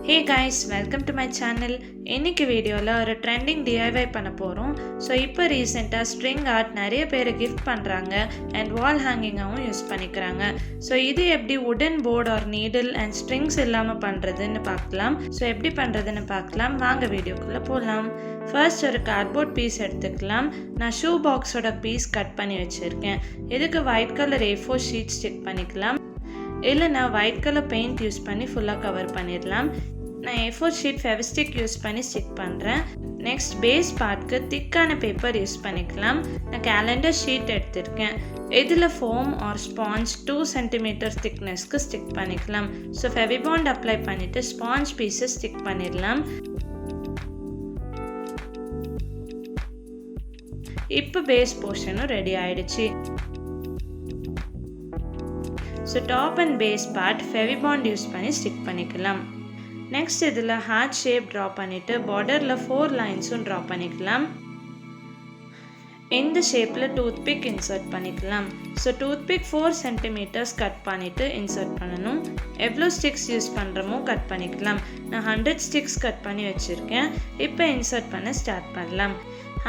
Hey guys, welcome to my channel. இன்னைக்கு வீடியோவில் ஒரு ட்ரெண்டிங் DIY பண்ண போகிறோம். ஸோ இப்போ ரீசெண்டாக ஸ்ட்ரிங் ஆர்ட் நிறைய பேர் கிஃப்ட் பண்ணுறாங்க அண்ட் வால் ஹேங்கிங்காகவும் யூஸ் பண்ணிக்கிறாங்க. ஸோ இது எப்படி wooden board or needle and strings இல்லாமல் பண்ணுறதுன்னு பார்க்கலாம். ஸோ எப்படி பண்ணுறதுன்னு பார்க்கலாம், வாங்க வீடியோக்குள்ளே போகலாம். ஃபர்ஸ்ட் ஒரு கார்ட்போர்ட் பீஸ் எடுத்துக்கலாம். நான் ஷூ பாக்ஸோட பீஸ் கட் பண்ணி வச்சுருக்கேன். இதுக்கு white colour A4 sheet stick பண்ணிக்கலாம். இல்லைனா ஒயிட் கலர் பெயிண்ட் யூஸ் பண்ணி ஃபுல்லாக கவர் பண்ணிடலாம். நான் A4 ஷீட் ஃபெவிஸ்டிக் யூஸ் பண்ணி ஸ்டிக் பண்ணுறேன். நெக்ஸ்ட் பேஸ் பார்ட்க்கு திக்கான பேப்பர் யூஸ் பண்ணிக்கலாம். நான் கேலண்டர் ஷீட் எடுத்திருக்கேன். இதில் ஃபோம் ஆர் ஸ்பாஞ்ச் 2 cm திக்னஸ்க்கு ஸ்டிக் பண்ணிக்கலாம். ஸோ ஃபெவிபாண்ட் அப்ளை பண்ணிவிட்டு ஸ்பாஞ்ச் பீஸை ஸ்டிக் பண்ணிடலாம். இப்போ பேஸ் போர்ஷனும் ரெடி ஆயிடுச்சு. So top and base part Fevibond use பண்ணி ஸ்டிக் பண்ணிக்கலாம். நெக்ஸ்ட் இதில் ஹார்ட் ஷேப் ட்ரா பண்ணிவிட்டு பார்டரில் 4 லைன்ஸும் ட்ரா பண்ணிக்கலாம். இந்த ஷேப்பில் டூத்பிக் இன்சர்ட் பண்ணிக்கலாம். ஸோ டூத்பிக் 4 cm கட் பண்ணிவிட்டு இன்சர்ட் பண்ணணும். எவ்வளோ ஸ்டிக்ஸ் யூஸ் பண்ணுறமோ கட் பண்ணிக்கலாம். நான் 100 ஸ்டிக்ஸ் கட் பண்ணி வச்சுருக்கேன். இப்போ இன்சர்ட் பண்ண ஸ்டார்ட் பண்ணலாம்.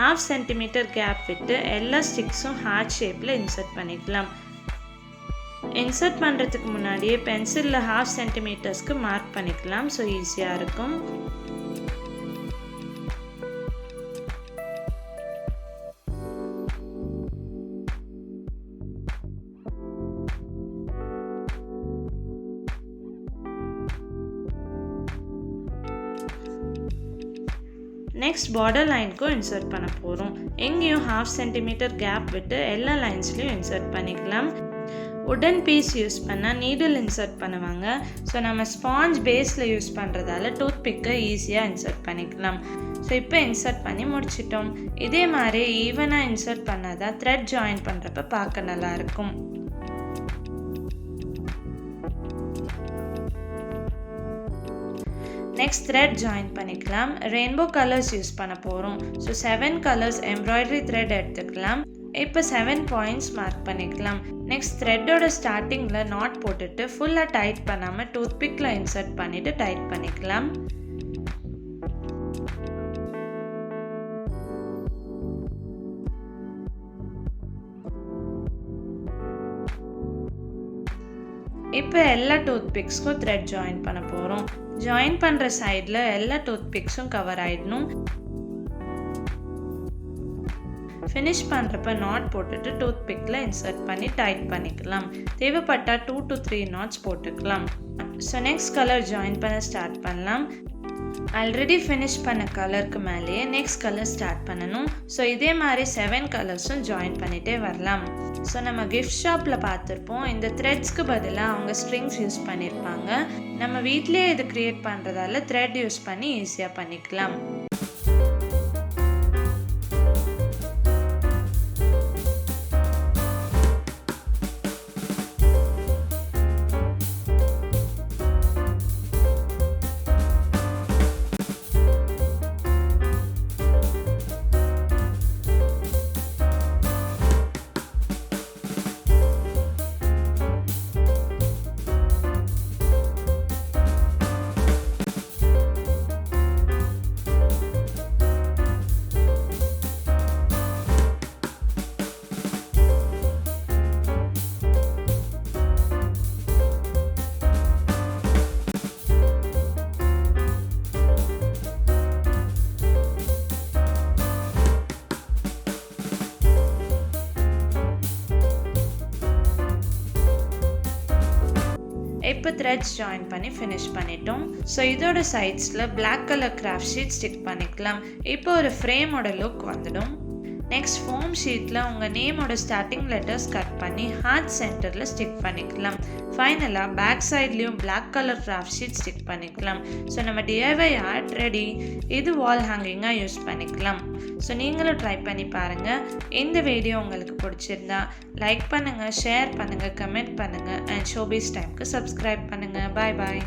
1/2 cm கேப் விட்டு எல்லா ஸ்டிக்ஸும் ஹார்ட் ஷேப்பில் இன்சர்ட் பண்ணிக்கலாம். இன்சர்ட் பண்ணுறதுக்கு முன்னாடியே பென்சிலில் 1/2 cm மார்க் பண்ணிக்கலாம். ஸோ ஈஸியாக இருக்கும். நெக்ஸ்ட் பார்டர் லைனுக்கும் இன்சர்ட் பண்ண போகிறோம். எங்கேயும் 1/2 cm கேப் விட்டு எல்லா லைன்ஸ்லையும் இன்சர்ட் பண்ணிக்கலாம். உடன் பீஸ் யூஸ் பண்ணால் நீடில் இன்சர்ட் பண்ணுவாங்க. ஸோ நம்ம ஸ்பாஞ்ச் பேஸில் யூஸ் பண்ணுறதால டூத்பிக்கை ஈஸியாக இன்சர்ட் பண்ணிக்கலாம். ஸோ இப்போ இன்சர்ட் பண்ணி முடிச்சிட்டோம். இதே மாதிரி ஈவனாக இன்சர்ட் பண்ணாதான் த்ரெட் ஜாயின் பண்ணுறப்ப பார்க்க நல்லாயிருக்கும். நெக்ஸ்ட் த்ரெட் ஜாயின் பண்ணிக்கலாம். ரெயின்போ கலர்ஸ் யூஸ் பண்ண போகிறோம். ஸோ 7 கலர்ஸ் எம்ப்ராய்டரி த்ரெட் எடுத்துக்கலாம். இப்போ 7 பாயிண்ட்ஸ் மார்க் பண்ணிக்கலாம். நெக்ஸ்ட் த்ரெட்டோட ஸ்டார்டிங்கில் நாட் போட்டுட்டு ஃபுல்லாக டைட் பண்ணாமல் டூத்பிக்கில் இன்சர்ட் பண்ணிவிட்டு டைட் பண்ணிக்கலாம். இப்போ எல்லா டூத்பிக்ஸ்க்கும் த்ரெட் ஜாயின் பண்ண போகிறோம். ஜாயின் பண்ணுற சைடில் எல்லா டூத்பிக்ஸும் கவர் ஆகிடணும். ஃபினிஷ் பண்ணுறப்ப நாட் போட்டுட்டு டூத்பிக்கில் இன்சர்ட் பண்ணி டைட் பண்ணிக்கலாம். தேவைப்பட்டால் 2 to 3 knots போட்டுக்கலாம். ஸோ நெக்ஸ்ட் கலர் ஜாயின் பண்ண ஸ்டார்ட் பண்ணலாம். ஆல்ரெடி ஃபினிஷ் பண்ண கலருக்கு மேலேயே நெக்ஸ்ட் கலர் ஸ்டார்ட் பண்ணணும். ஸோ இதே மாதிரி 7 கலர்ஸும் ஜாயின் பண்ணிகிட்டே வரலாம். ஸோ நம்ம கிஃப்ட் ஷாப்பில் பார்த்துருப்போம், இந்த த்ரெட்ஸ்க்கு பதிலாக அவங்க ஸ்ட்ரிங்ஸ் யூஸ் பண்ணியிருப்பாங்க. நம்ம வீட்லேயே இது க்ரியேட் பண்ணுறதால த்ரெட் யூஸ் பண்ணி ஈஸியாக பண்ணிக்கலாம். இப்போ த்ரெட்ஸ் ஜாயின் பண்ணி ஃபினிஷ் பண்ணிட்டோம். ஸோ இதோட சைட்ஸில் black colour craft sheet stick பண்ணிக்கலாம். இப்போ ஒரு ஃப்ரேமோட லுக் வந்துடும். நெக்ஸ்ட் ஃபோம் ஷீட்டில் உங்கள் நேமோட ஸ்டார்டிங் லெட்டர்ஸ் கட் பண்ணி ஹார்ட் சென்டரில் ஸ்டிக் பண்ணிக்கலாம். ஃபைனலாக பேக் சைட்லேயும் black colour craft sheet stick பண்ணிக்கலாம். ஸோ நம்ம DIY ஆர்ட் ரெடி. இது வால் ஹேங்கிங்காக யூஸ் பண்ணிக்கலாம். ஸோ நீங்களும் ட்ரை பண்ணி பாருங்கள். இந்த வீடியோ உங்களுக்கு பிடிச்சிருந்தா லைக் பண்ணுங்கள், ஷேர் பண்ணுங்கள், கமெண்ட் பண்ணுங்கள் அண்ட் ஷோபீஸ் டைம்க்கு சப்ஸ்கிரைப் பண்ணுங்கள். பாய் பாய்.